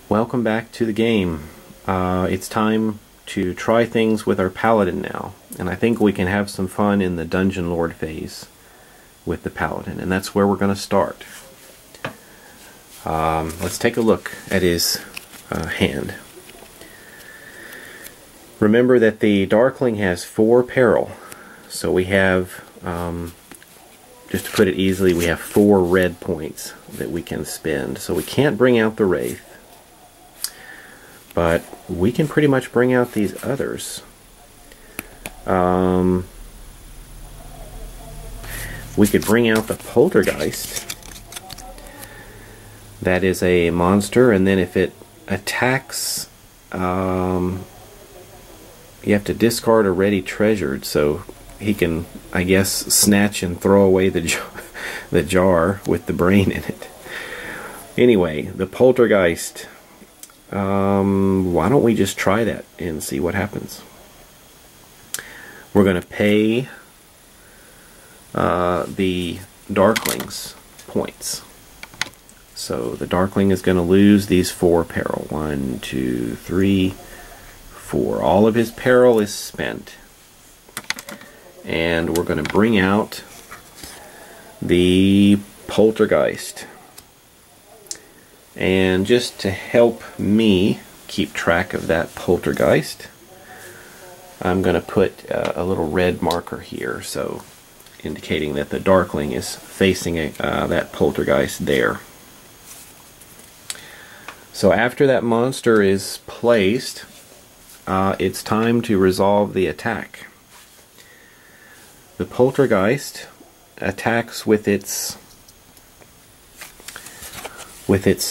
Welcome back to the game. It's time to try things with our Paladin now, and I think we can have some fun in the Dungeon Lord phase with the Paladin, and that's where we're going to start. Let's take a look at his hand. Remember that the Darkling has 4 peril, so we have, just to put it easily, we have 4 red points that we can spend. So we can't bring out the Wraith, but we can pretty much bring out these others. We could bring out the Poltergeist. That is a monster, and then if it attacks, you have to discard a ready treasured, so he can, I guess, snatch and throw away the jar with the brain in it. Anyway, the Poltergeist. Why don't we just try that and see what happens? We're going to pay the Darkling's points. So the Darkling is going to lose these 4 peril. 1, 2, 3, 4. All of his peril is spent. And we're going to bring out the Poltergeist. And just to help me keep track of that Poltergeist, I'm going to put a little red marker here, so indicating that the Darkling is facing that Poltergeist there. So after that monster is placed, it's time to resolve the attack. The Poltergeist attacks with its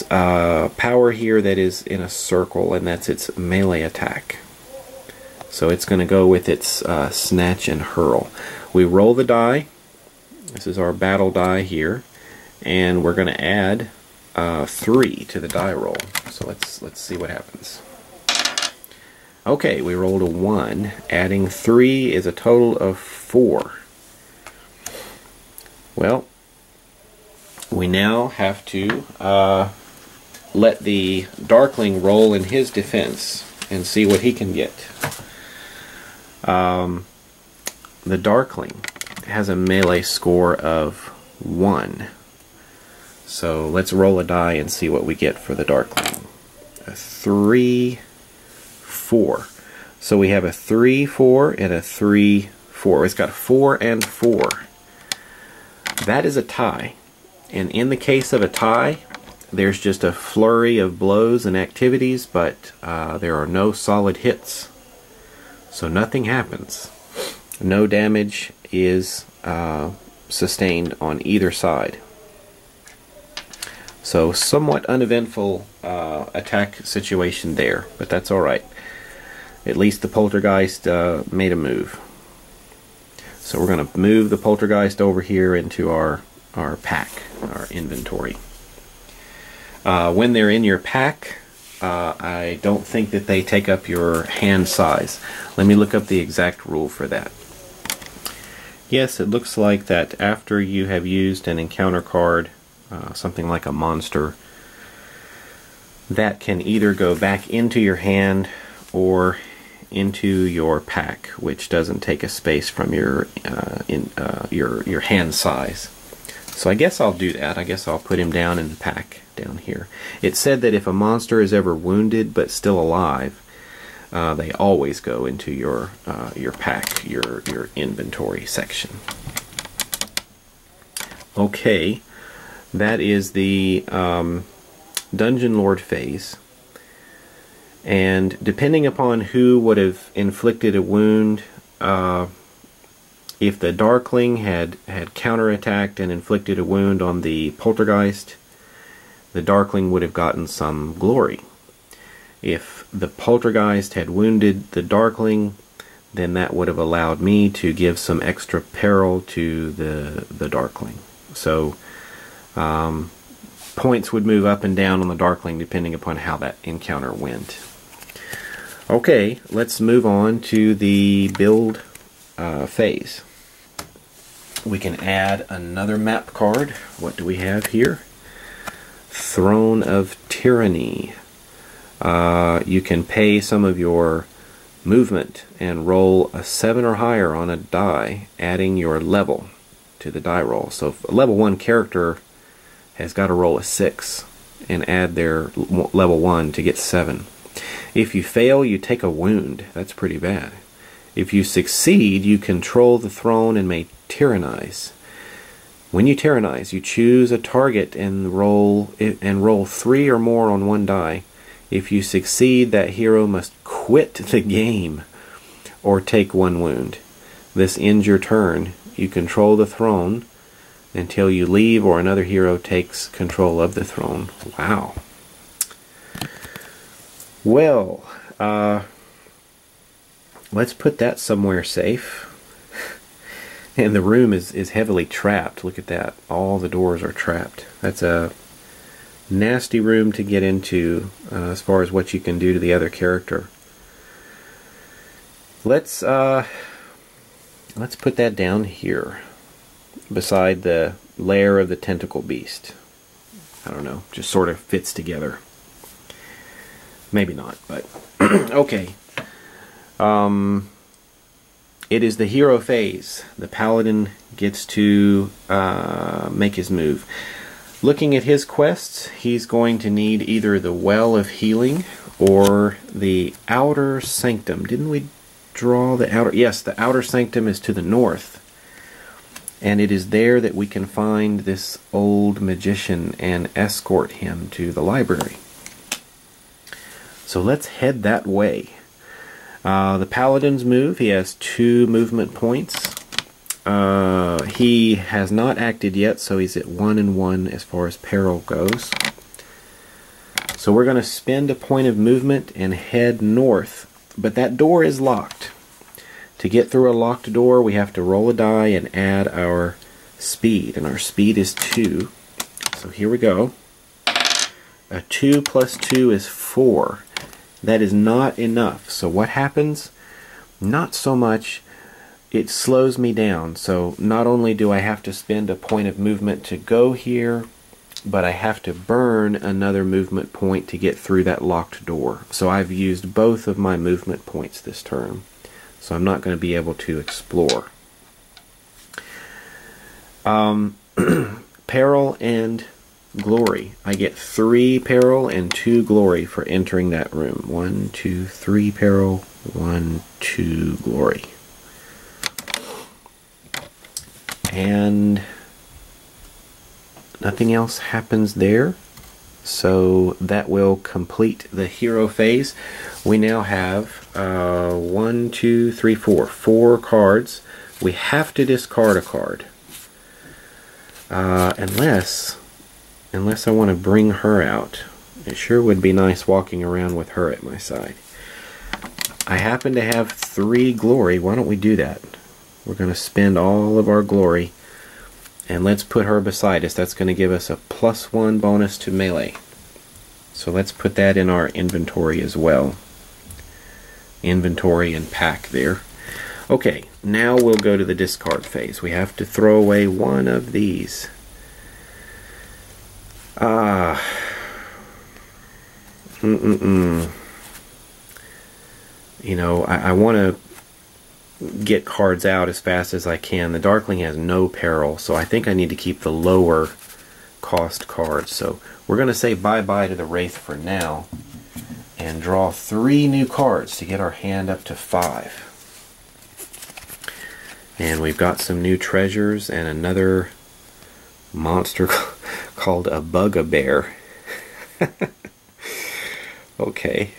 power here that is in a circle, and that's its melee attack. So it's going to go with its snatch and hurl. We roll the die. This is our battle die here, and we're going to add 3 to the die roll. So let's see what happens. Okay, we rolled a 1. Adding 3 is a total of 4. Well, we now have to let the Darkling roll in his defense and see what he can get. The Darkling has a melee score of 1. So let's roll a die and see what we get for the Darkling. A 3, 4. So we have a 3, 4 and a 3, 4. It's got 4 and 4. That is a tie. And in the case of a tie, there's just a flurry of blows and activities, but there are no solid hits. So nothing happens. No damage is sustained on either side. So somewhat uneventful attack situation there, but that's alright. At least the Poltergeist made a move. So we're going to move the Poltergeist over here into our pack, our inventory. When they're in your pack, I don't think that they take up your hand size. Let me look up the exact rule for that. Yes, it looks like that after you have used an encounter card, something like a monster, that can either go back into your hand or into your pack, which doesn't take a space from your hand size. So I guess I'll do that. I guess I'll put him down in the pack down here. It said that if a monster is ever wounded but still alive, they always go into your pack, your inventory section. Okay, that is the Dungeon Lord phase. And depending upon who would have inflicted a wound, if the Darkling had counterattacked and inflicted a wound on the Poltergeist, the Darkling would have gotten some glory. If the Poltergeist had wounded the Darkling, then that would have allowed me to give some extra peril to the Darkling. So points would move up and down on the Darkling depending upon how that encounter went. Okay, let's move on to the build phase. We can add another map card. What do we have here? Throne of Tyranny. You can pay some of your movement and roll a 7 or higher on a die, adding your level to the die roll. So if a level 1 character has got to roll a 6 and add their level 1 to get 7. If you fail, you take a wound. That's pretty bad. If you succeed, you control the throne and may tyrannize. When you tyrannize, you choose a target and roll 3 or more on one die. If you succeed, that hero must quit the game or take 1 wound. This ends your turn. You control the throne until you leave or another hero takes control of the throne. Wow. Well, let's put that somewhere safe. And the room is heavily trapped. Look at that. All the doors are trapped. That's a nasty room to get into as far as what you can do to the other character. Let's put that down here beside the lair of the tentacle beast. I don't know, just sort of fits together. Maybe not, but okay. It is the hero phase. The Paladin gets to make his move. Looking at his quests, he's going to need either the Well of Healing or the Outer Sanctum. Didn't we draw the outer? Yes, the Outer Sanctum is to the north. And it is there that we can find this old magician and escort him to the library. So let's head that way. The Paladin's move, he has 2 movement points. He has not acted yet, so he's at 1 and 1 as far as peril goes. So we're going to spend a point of movement and head north. But that door is locked. To get through a locked door, we have to roll a die and add our speed. And our speed is 2. So here we go. A 2 plus 2 is 4. That is not enough. So what happens? Not so much. It slows me down. So not only do I have to spend a point of movement to go here, but I have to burn another movement point to get through that locked door. So I've used both of my movement points this turn. So I'm not going to be able to explore. Peril and glory. I get 3 peril and 2 glory for entering that room. 1, 2, 3 peril, 1, 2 glory. And nothing else happens there. So that will complete the hero phase. We now have 1, 2, 3, 4. 4 cards. We have to discard a card. Unless I want to bring her out. It sure would be nice walking around with her at my side. I happen to have 3 glory. Why don't we do that? We're going to spend all of our glory. And let's put her beside us. That's going to give us a +1 bonus to melee. So let's put that in our inventory as well. Inventory and pack there. Okay, now we'll go to the discard phase. We have to throw away one of these. You know, I want to get cards out as fast as I can. The Darkling has no peril, so I think I need to keep the lower cost cards. So we're going to say bye-bye to the Wraith for now and draw 3 new cards to get our hand up to 5. And we've got some new treasures and another monster called a Bugbear. Okay.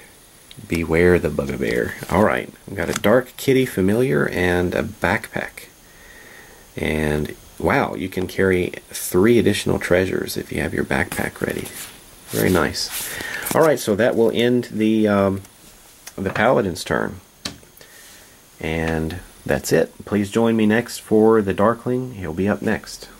Beware the Bugbear. Alright, we've got a Dark Kitty Familiar and a backpack. And wow, you can carry 3 additional treasures if you have your backpack ready. Very nice. Alright, so that will end the Paladin's turn. And that's it. Please join me next for the Darkling. He'll be up next.